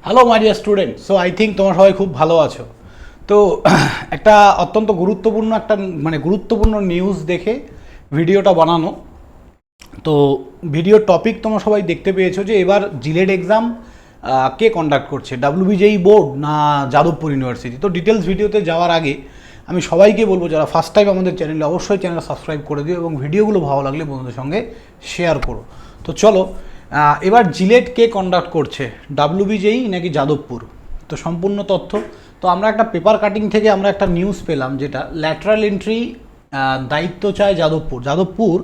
Hello my dear student. So I think তোমরা সবাই খুব ভালো আছো। তো একটা অত্যন্ত গুরুত্বপূর্ণ নিউজ দেখে ভিডিওটা বানানো। তো ভিডিওর টপিক তোমরা সবাই দেখতে পেয়েছো যে এবার জিলেড এক্সাম কে কন্ডাক্ট করছে, ডাব্লিউবিজেই বোর্ড না যাদবপুর ইউনিভার্সিটি। তো ডিটেলস ভিডিওতে যাওয়ার আগে আমি সবাইকে বলবো যারা ফার্স্ট টাইম আমাদের চ্যানেলে, অবশ্যই চ্যানেলটা সাবস্ক্রাইব করে দিও এবং ভিডিওগুলো ভালো লাগলে বন্ধুদের সঙ্গে শেয়ার করো। তো চলো, এবার জিলেড কে কন্ডাক্ট করছে, ডাব্লিউবিজেই নাকি যাদবপুর? তো সম্পূর্ণ তথ্য। তো আমরা একটা পেপার কাটিং থেকে আমরা একটা নিউজ পেলাম, যেটা ল্যাটারাল এন্ট্রি দায়িত্ব চায় যাদবপুর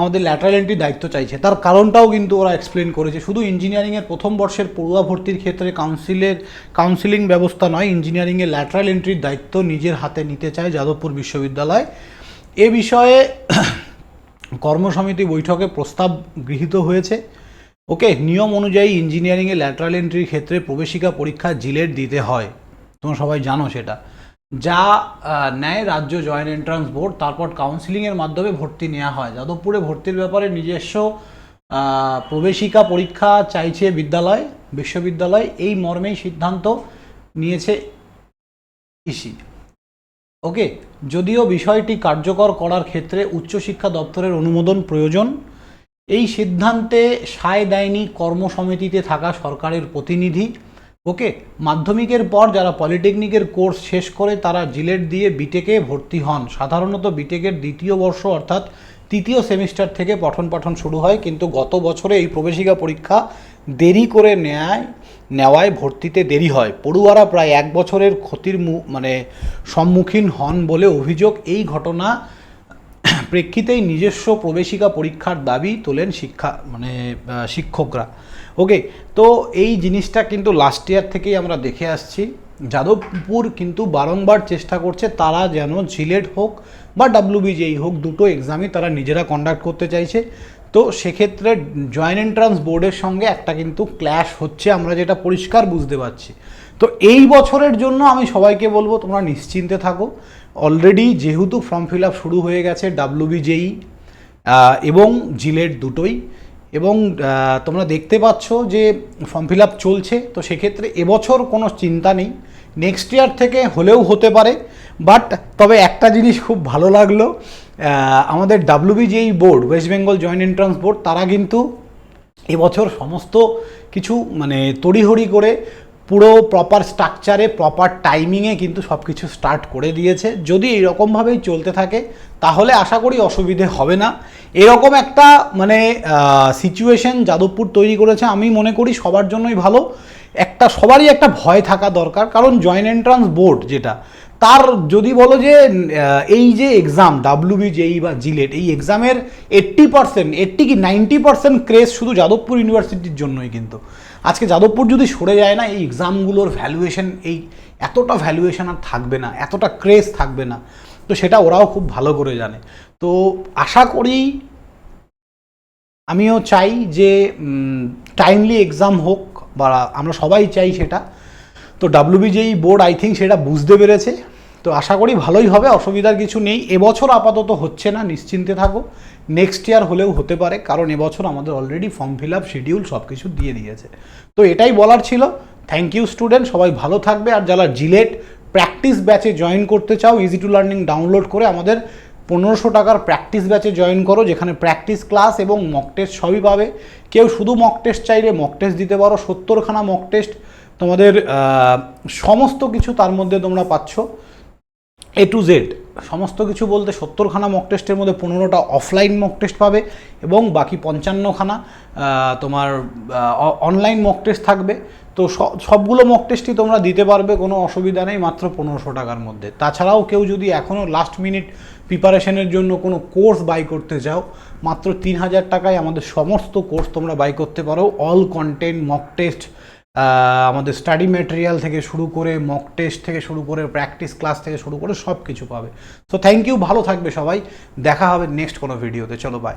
আমাদের ল্যাটারাল এন্ট্রি দায়িত্ব চাইছে। তার কারণটাও কিন্তু ওরা এক্সপ্লেন করেছে। শুধু ইঞ্জিনিয়ারিংয়ের প্রথম বর্ষের পড়ুয়া ভর্তির ক্ষেত্রে কাউন্সিলিং ব্যবস্থা নয়, ইঞ্জিনিয়ারিংয়ে ল্যাটারাল এন্ট্রির দায়িত্ব নিজের হাতে নিতে চায় যাদবপুর বিশ্ববিদ্যালয়। এ বিষয়ে কর্মসমিতি বৈঠকে প্রস্তাব গৃহীত হয়েছে। ওকে, নিয়ম অনুযায়ী ইঞ্জিনিয়ারিংয়ে ল্যাটারাল এন্ট্রির ক্ষেত্রে প্রবেশিকা পরীক্ষা জিলেড দিতে হয়, তোমরা সবাই জানো সেটা। যা নেয় রাজ্য জয়েন্ট এন্ট্রান্স বোর্ড, তারপর কাউন্সিলিংয়ের মাধ্যমে ভর্তি নেওয়া হয়। যাদবপুরে ভর্তির ব্যাপারে নিজস্ব প্রবেশিকা পরীক্ষা চাইছে বিশ্ববিদ্যালয়, এই মর্মেই সিদ্ধান্ত নিয়েছে ইসি। ওকে, যদিও বিষয়টি কার্যকর করার ক্ষেত্রে উচ্চশিক্ষা দপ্তরের অনুমোদন প্রয়োজন, এই সিদ্ধান্তে সায় দেয়নি কর্মসমিতিতে থাকা সরকারের প্রতিনিধি। ওকে, মাধ্যমিকের পর যারা পলিটেকনিকের কোর্স শেষ করে তারা জিলেড দিয়ে বিটেকে ভর্তি হন। সাধারণত বিটেকের দ্বিতীয় বর্ষ অর্থাৎ তৃতীয় সেমিস্টার থেকে পঠন পাঠন শুরু হয়, কিন্তু গত বছরে এই প্রবেশিকা পরীক্ষা দেরি করে নেওয়ায় ভর্তিতে দেরি হয়। পড়ুয়ারা প্রায় 1 বছরের ক্ষতির সম্মুখীন হন বলে অভিযোগ। এই ঘটনা প্রেক্ষিতেই নিজস্ব প্রবেশিকা পরীক্ষার দাবি তোলেন শিক্ষকরা। ওকে, তো এই জিনিসটা কিন্তু লাস্ট ইয়ার থেকেই আমরা দেখে আসছি। যাদবপুর কিন্তু বারংবার চেষ্টা করছে তারা যেন জিলেড হোক বা ডাব্লিউবিজেই হোক, দুটো এক্সামই তারা নিজেরা কন্ডাক্ট করতে চাইছে। তো সেক্ষেত্রে জয়েন্ট এন্ট্রান্স বোর্ডের সঙ্গে একটা কিন্তু ক্ল্যাশ হচ্ছে, আমরা যেটা পরিষ্কার বুঝতে পারছি। তো এই বছরের জন্য আমি সবাইকে বলবো তোমরা নিশ্চিন্তে থাকো। অলরেডি যেহেতু ফর্ম ফিল আপ শুরু হয়ে গেছে ডাব্লিউবিজেই এবং জিলেড দুটোই, এবং তোমরা দেখতে পাচ্ছ যে ফর্ম ফিল আপ চলছে। তো সেক্ষেত্রে এবছর কোনো চিন্তা নেই, নেক্সট ইয়ার থেকে হলেও হতে পারে। বাট তবে একটা জিনিস খুব ভালো লাগলো, আমাদের WBJEE board, West Bengal joint entrance board, তারা কিন্তু এবছর সমস্ত কিছু তড়িঘড়ি করে পুরো প্রপার স্ট্রাকচারে প্রপার টাইমিংয়ে কিন্তু সব কিছু স্টার্ট করে দিয়েছে। যদি এইরকমভাবেই চলতে থাকে তাহলে আশা করি অসুবিধে হবে না। এরকম একটা সিচুয়েশন যাদবপুর তৈরি করেছে, আমি মনে করি সবার জন্যই ভালো। সবারই একটা ভয় থাকা দরকার, কারণ জয়েন্ট এন্ট্রান্স বোর্ড যেটা, তার যদি বলো যে এই যে এক্সাম ডাব্লিউবিজেই বা জিলেড, এই এক্সামের 80 কি 90% ক্রেজ শুধু যাদবপুর ইউনিভার্সিটির জন্যই। কিন্তু আজকে যাদবপুর যদি সরে যায় না, এই এক্সামগুলোর ভ্যালুয়েশন, এতটা ভ্যালুয়েশন আর থাকবে না, এতটা ক্রেজ থাকবে না। তো সেটা ওরাও খুব ভালো করে জানে। তো আশা করি, আমিও চাই যে টাইমলি এক্সাম হোক, বা আমরা সবাই চাই সেটা। তো ডাব্লিউবিজেই বোর্ড আই থিঙ্ক সেটা বুঝতে পেরেছে। তো আশা করি ভালোই হবে, অসুবিধার কিছু নেই। এবছর আপাতত হচ্ছে না, নিশ্চিন্তে থাকো। নেক্সট ইয়ার হলেও হতে পারে, কারণ এবছর আমাদের already form fill up schedule সব কিছু দিয়ে দিয়েছে। তো এটাই বলার ছিল। থ্যাংক ইউ স্টুডেন্ট, সবাই ভালো থাকবে। আর যারা জিলেড প্র্যাকটিস ব্যাচে জয়েন করতে চাও, ইজি টু লার্নিং ডাউনলোড করে আমাদের 1500 টাকার প্র্যাকটিস ব্যাচে জয়েন করো, যেখানে প্র্যাকটিস ক্লাস এবং মক টেস্ট সবই পাবে। কেউ শুধু মক টেস্ট চাইলে মক টেস্ট দিতে পারো, 70খানা মক টেস্ট তোমাদের, সমস্ত কিছু তার মধ্যে তোমরা পাচ্ছ, A to Z সমস্ত কিছু বলতে 70খানা মক টেস্টের মধ্যে 15টা অফলাইন মক টেস্ট পাবে এবং বাকি 55খানা তোমার অনলাইন মক টেস্ট থাকবে। তো সবগুলো মক টেস্টই তোমরা দিতে পারবে, কোনো অসুবিধা নেই, মাত্র 1500 টাকার মধ্যে। তাছাড়াও কেউ যদি এখনও লাস্ট মিনিট প্রিপারেশনের জন্য কোনো কোর্স বাই করতে চাও, মাত্র 3000 টাকায় আমাদের সমস্ত কোর্স তোমরা বাই করতে পারো। অল কন্টেন্ট, মক টেস্ট, আমাদের স্টাডি ম্যাটেরিয়াল থেকে শুরু করে, মক টেস্ট থেকে শুরু করে, প্র্যাকটিস ক্লাস থেকে শুরু করে সব কিছু পাবে। সো থ্যাংক ইউ, ভালো থাকবে সবাই, দেখা হবে নেক্সট কোনো ভিডিওতে। চলো বাই।